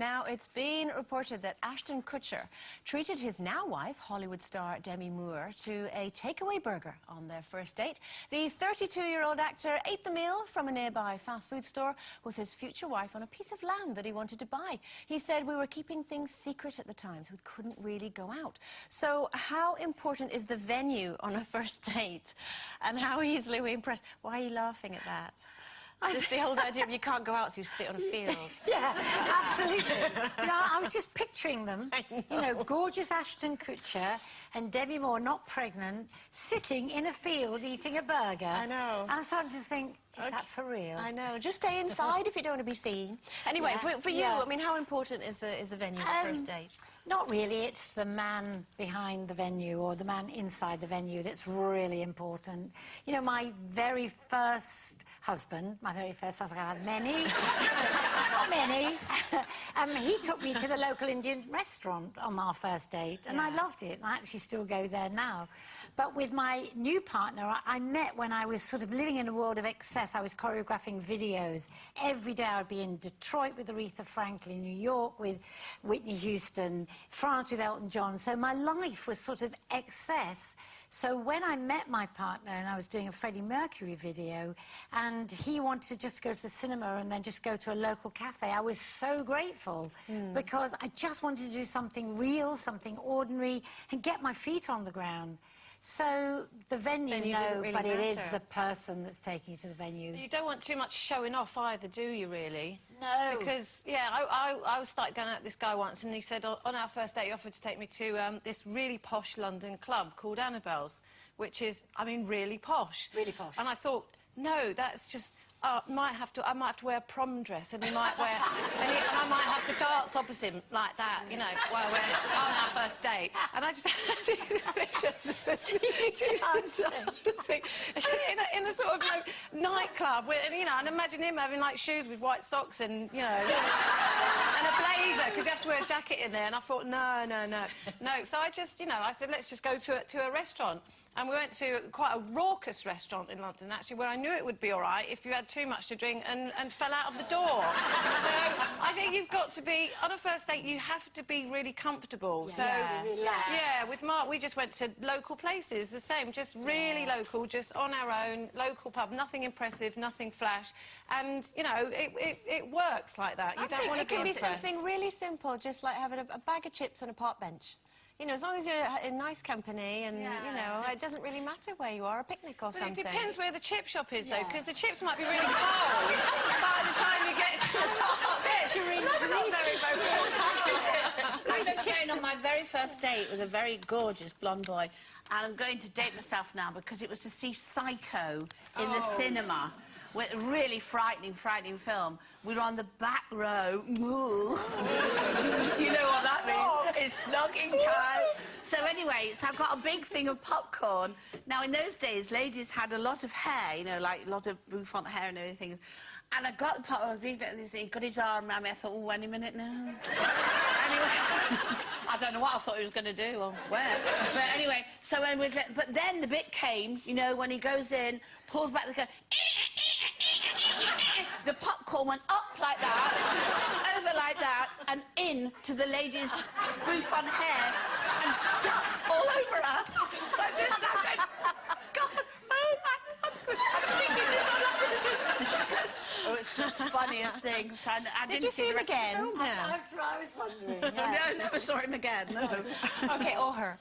Now, it's been reported that Ashton Kutcher treated his now wife, Hollywood star Demi Moore, to a takeaway burger on their first date. The 32-year-old actor ate the meal from a nearby fast food store with his future wife on a piece of land that he wanted to buy. He said, "We were keeping things secret at the time, so we couldn't really go out." So how important is the venue on a first date? And how easily are we impressed? Why are you laughing at that? Just the old idea of you can't go out, so you sit on a field. Yeah, absolutely. You know, I was just picturing them, you know, gorgeous Ashton Kutcher and Demi Moore, not pregnant, sitting in a field eating a burger. I know. I'm starting to think, is that for real? I know. Just stay inside if you don't want to be seen. Anyway, for you, I mean, how important is the venue for the first date? Not really. It's the man behind the venue or the man inside the venue that's really important. You know, my very first husband, I had many, not many, he took me to the local Indian restaurant on our first date, and I loved it. I actually still go there now. But with my new partner, I met when I was sort of living in a world of excess. I was choreographing videos. Every day I'd be in Detroit with Aretha Franklin, New York with Whitney Houston, France with Elton John. So my life was sort of excess. So when I met my partner and I was doing a Freddie Mercury video and he wanted to just go to the cinema and then just go to a local cafe, I was so grateful because I just wanted to do something real, something ordinary and get my feet on the ground. So the venue, no, really but it is the person that's taking you to the venue. You don't want too much showing off either, do you, really? No. Because, yeah, I started going out with this guy once and he said on our first date he offered to take me to this really posh London club called Annabelle's, which is, I mean, really posh. Really posh. And I thought, no, that's just... I might have to wear a prom dress, and he might wear, and I might have to dance opposite him like that, you know, while we're on our first date. And I just had these visions in a sort of nightclub, and you know, and imagine him having like shoes with white socks and you know, and a blazer because you have to wear a jacket in there. And I thought, no. So I just, you know, I said, let's just go to a restaurant. And we went to quite a raucous restaurant in London, actually, where I knew it would be all right if you had too much to drink and fell out of the door. So I think you've got to be... On a first date, you have to be really comfortable. Yeah, so, relax. Yeah, with Mark, we just went to local places, the same, just really local, just on our own, local pub, nothing impressive, nothing flash. And, you know, it works like that. You don't want to be it can be something really simple, just like having a bag of chips on a park bench. You know, as long as you're in nice company and, you know, it doesn't really matter where you are, a picnic or something. But it depends where the chip shop is, though, because the chips might be really cold by the time you get to the park bench. That's not very important. I was cheering on my very first date with a very gorgeous blonde boy, and I'm going to date myself now because it was to see Psycho in the cinema. With a really frightening film. We were on the back row. You know what that means? It's snogging time. So anyway, so I got a big thing of popcorn. Now, in those days, ladies had a lot of hair, you know, like a lot of bouffant hair and everything. And I got the popcorn, he got his arm around me. I thought, oh, any minute now. Anyway, I don't know what I thought he was going to do or where. But anyway, so when but then the bit came, you know, when he goes in, pulls back the gun, the popcorn went up like that, over like that, and into the lady's bouffant hair, and stuck all over her. Like this, and I went, God, oh my, I'm thinking this, I'm not going to see. Oh, it's the funniest thing. So I Did you see him again? I was wondering. No, I never saw him again, no. OK, or her.